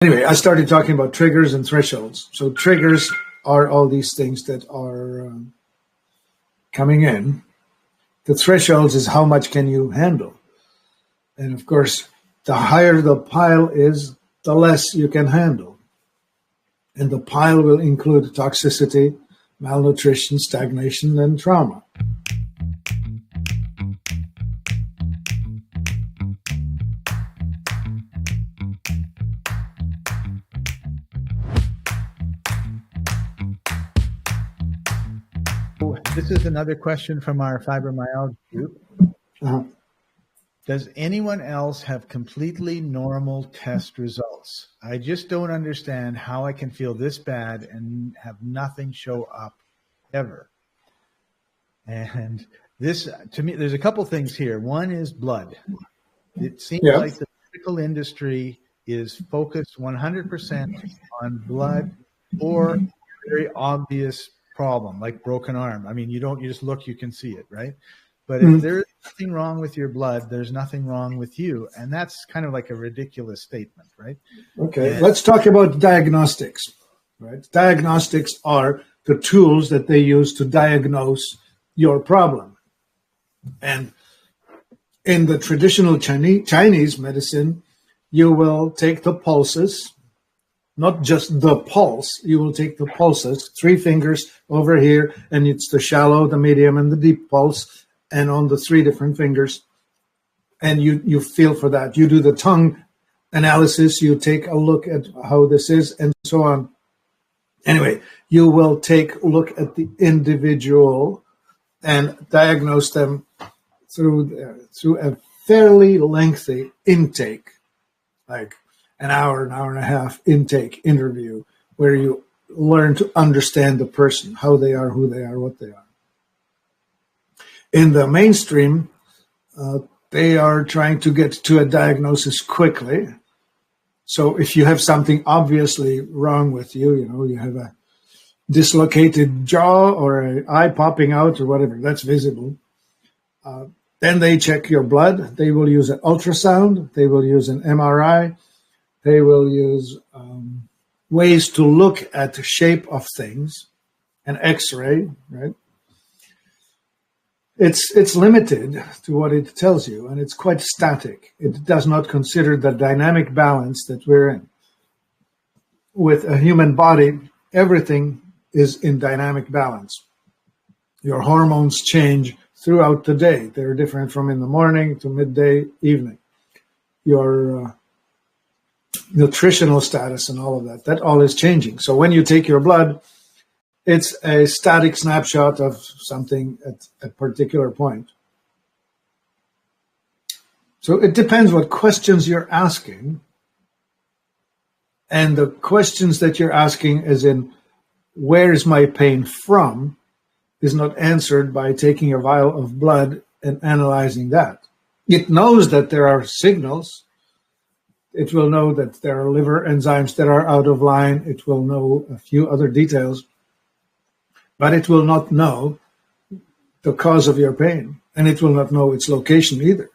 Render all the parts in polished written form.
Anyway, I started talking about triggers and thresholds. So triggers are all these things that are coming in. The thresholds is how much can you handle. And of course, the higher the pile is, the less you can handle. And the pile will include toxicity, malnutrition, stagnation, and trauma. This is another question from our fibromyalgia group. Does anyone else have completely normal test results? I just don't understand how I can feel this bad and have nothing show up ever. And this, to me, there's a couple things here. One is blood. It seems like the medical industry is focused 100% on blood or very obvious problem like broken arm. I mean, you just look, you can see it, right? But if there's nothing wrong with your blood, there's nothing wrong with you. And that's kind of like a ridiculous statement, right? Okay, let's talk about diagnostics, right? Diagnostics are the tools that they use to diagnose your problem. And in the traditional Chinese medicine, you will take the pulses, not just the pulse, you will take the pulses, 3 fingers over here, and it's the shallow, the medium, and the deep pulse, and on the 3 different fingers, and you feel for that. You do the tongue analysis, you take a look at how this is, and so on. Anyway, you will take a look at the individual and diagnose them through a fairly lengthy intake, like an hour and a half intake interview, where you learn to understand the person, how they are, who they are, what they are. In the mainstream, they are trying to get to a diagnosis quickly. So if you have something obviously wrong with you, you have a dislocated jaw or an eye popping out or whatever, that's visible. Then they check your blood. They will use an ultrasound. They will use an MRI. They will use ways to look at the shape of things, an X-ray, right? It's limited to what it tells you, and it's quite static. It does not consider the dynamic balance that we're in. With a human body, everything is in dynamic balance. Your hormones change throughout the day. They're different from in the morning to midday, evening. Your nutritional status and all of that all is changing. So when you take your blood, it's a static snapshot of something at a particular point. So it depends what questions you're asking. And the questions that you're asking, as in, where is my pain from, is not answered by taking a vial of blood and analyzing that. It knows that there are signals. It will know that there are liver enzymes that are out of line. It will know a few other details, but it will not know the cause of your pain, and it will not know its location either.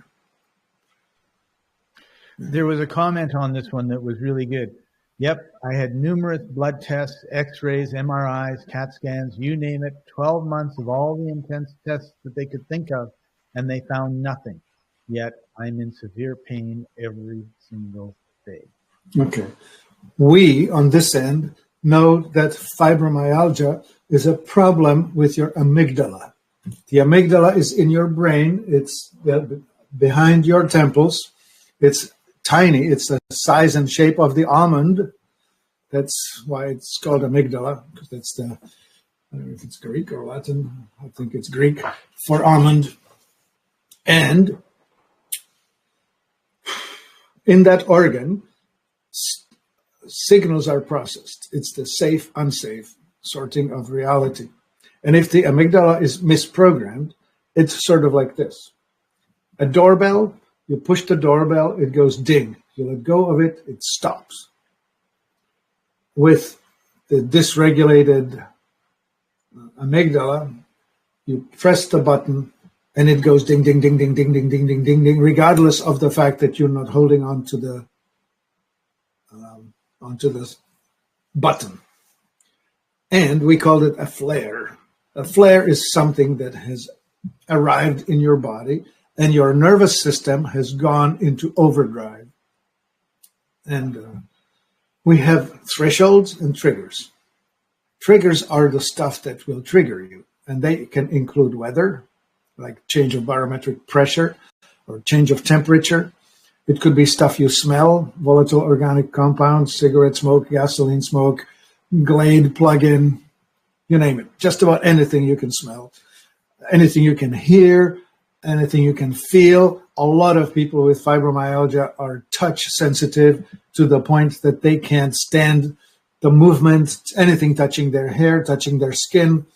There was a comment on this one that was really good. Yep, I had numerous blood tests, X-rays, MRIs, CAT scans, you name it, 12 months of all the intense tests that they could think of, and they found nothing. Yet I'm in severe pain every single day. Okay. We, on this end, know that fibromyalgia is a problem with your amygdala. The amygdala is in your brain. It's behind your temples. It's tiny. It's the size and shape of the almond. That's why it's called amygdala, because that's I don't know if it's Greek or Latin. I think it's Greek for almond. And in that organ, signals are processed. It's the safe, unsafe sorting of reality. And if the amygdala is misprogrammed, it's sort of like this. A doorbell, you push the doorbell, it goes ding. You let go of it, it stops. With the dysregulated amygdala, you press the button and it goes ding, ding, ding, ding, ding, ding, ding, ding, ding, ding, regardless of the fact that you're not holding on to the onto this button. And we called it a flare. A flare is something that has arrived in your body and your nervous system has gone into overdrive. And we have thresholds and triggers. Triggers are the stuff that will trigger you, and they can include weather, like change of barometric pressure or change of temperature. It could be stuff you smell, volatile organic compounds, cigarette smoke, gasoline smoke, Glade plug-in, you name it. Just about anything you can smell, anything you can hear, anything you can feel. A lot of people with fibromyalgia are touch sensitive to the point that they can't stand the movement, anything touching their hair, touching their skin.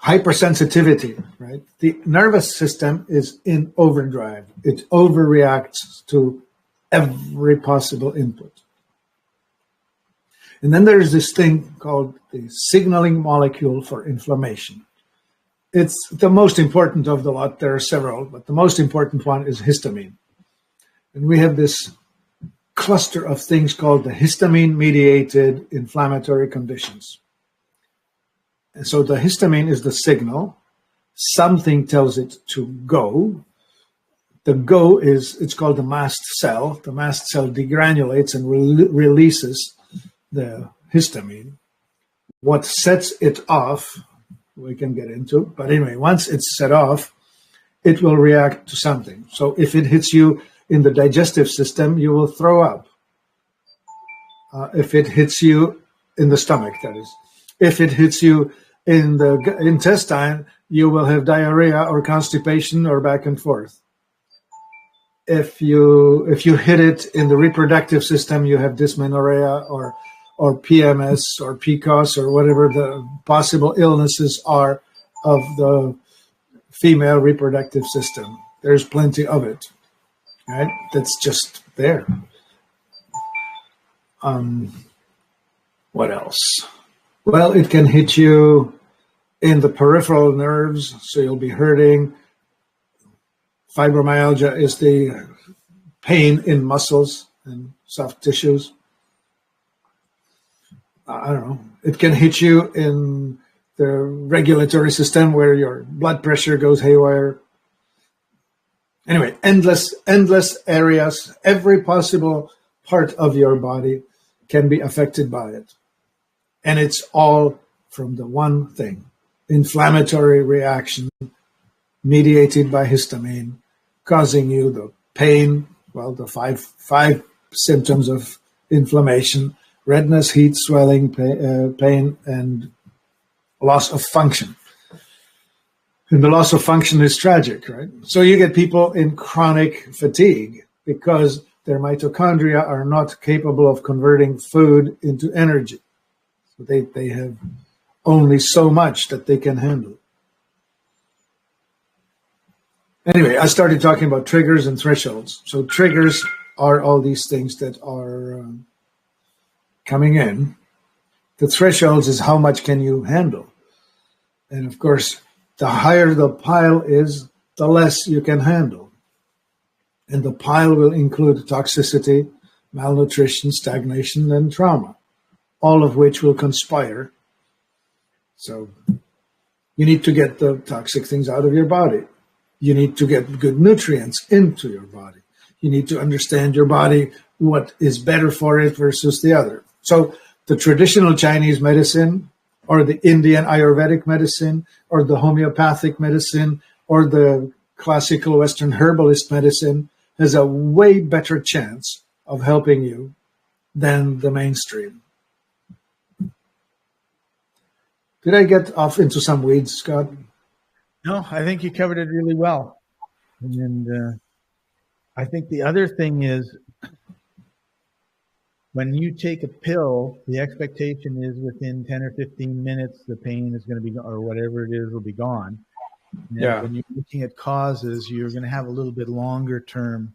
Hypersensitivity, right? The nervous system is in overdrive. It overreacts to every possible input. And then there's this thing called the signaling molecule for inflammation. It's the most important of the lot. There are several, but the most important one is histamine. And we have this cluster of things called the histamine-mediated inflammatory conditions. And so the histamine is the signal. Something tells it to go. The go is, it's called the mast cell. The mast cell degranulates and releases the histamine. What sets it off, we can get into. But anyway, once it's set off, it will react to something. So if it hits you in the digestive system, you will throw up. If it hits you in the stomach, that is. If it hits you in the intestine, you will have diarrhea or constipation or back and forth. If you hit it in the reproductive system, you have dysmenorrhea or PMS or PCOS or whatever the possible illnesses are of the female reproductive system. There's plenty of it, right? That's just there. What else? Well, it can hit you in the peripheral nerves, so you'll be hurting. Fibromyalgia is the pain in muscles and soft tissues. I don't know. It can hit you in the regulatory system where your blood pressure goes haywire. Anyway, endless areas. Every possible part of your body can be affected by it. And it's all from the one thing, inflammatory reaction mediated by histamine, causing you the pain, well, the five symptoms of inflammation: redness, heat, swelling, pain, and loss of function. And the loss of function is tragic, right? So you get people in chronic fatigue because their mitochondria are not capable of converting food into energy. So they have only so much that they can handle. Anyway, I started talking about triggers and thresholds. So triggers are all these things that are coming in. The thresholds is how much can you handle. And of course, the higher the pile is, the less you can handle. And the pile will include toxicity, malnutrition, stagnation, and trauma, all of which will conspire. So you need to get the toxic things out of your body. You need to get good nutrients into your body. You need to understand your body, what is better for it versus the other. So the traditional Chinese medicine, or the Indian Ayurvedic medicine, or the homeopathic medicine, or the classical Western herbalist medicine has a way better chance of helping you than the mainstream. Did I get off into some weeds, Scott? No, I think you covered it really well. And I think the other thing is, when you take a pill, the expectation is within 10 or 15 minutes, the pain is going to be, or whatever it is, will be gone. And Yeah. when you're looking at causes, you're going to have a little bit longer term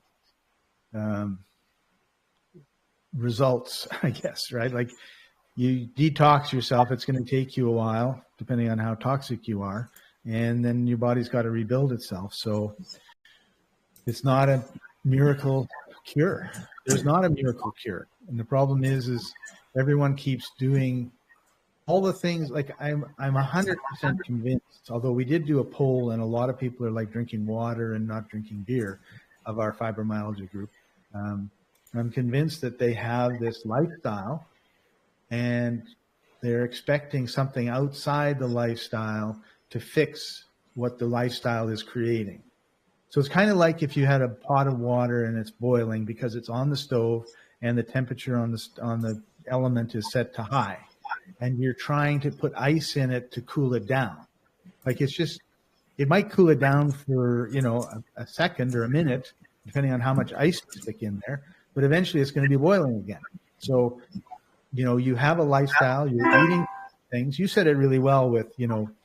results, I guess, right? Like you detox yourself, it's going to take you a while, depending on how toxic you are. And then your body's got to rebuild itself. So it's not a miracle cure. There's not a miracle cure. And the problem is everyone keeps doing all the things. Like I'm 100% convinced, although we did do a poll and a lot of people are like drinking water and not drinking beer of our fibromyalgia group. I'm convinced that they have this lifestyle and they're expecting something outside the lifestyle to fix what the lifestyle is creating. So it's kind of like if you had a pot of water and it's boiling because it's on the stove and the temperature on the element is set to high, and you're trying to put ice in it to cool it down. Like it might cool it down for, a second or a minute, depending on how much ice you stick in there, but eventually it's going to be boiling again. So, you have a lifestyle, you're eating things. You said it really well with,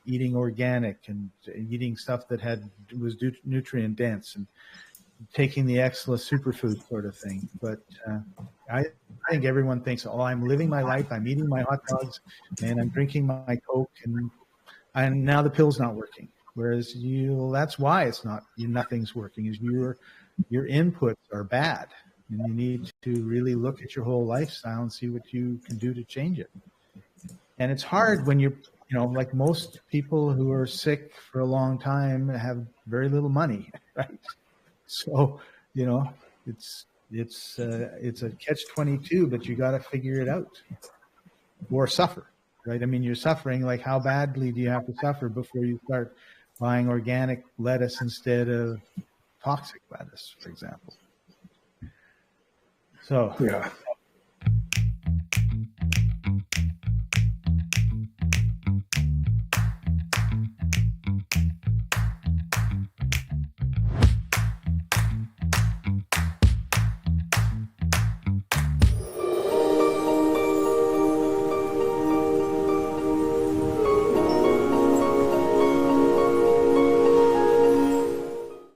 eating organic and eating stuff that was nutrient dense and taking the Excellent superfood sort of thing. But I think everyone thinks, oh, I'm living my life, I'm eating my hot dogs, and I'm drinking my Coke, and now the pill's not working. Whereas that's why nothing's working, is your inputs are bad. And you need to really look at your whole lifestyle and see what you can do to change it. And it's hard when you're, like most people who are sick for a long time have very little money, right? So, it's a catch-22, but you got to figure it out or suffer, right? I mean, you're suffering. Like, how badly do you have to suffer before you start buying organic lettuce instead of toxic lettuce, for example? So, yeah.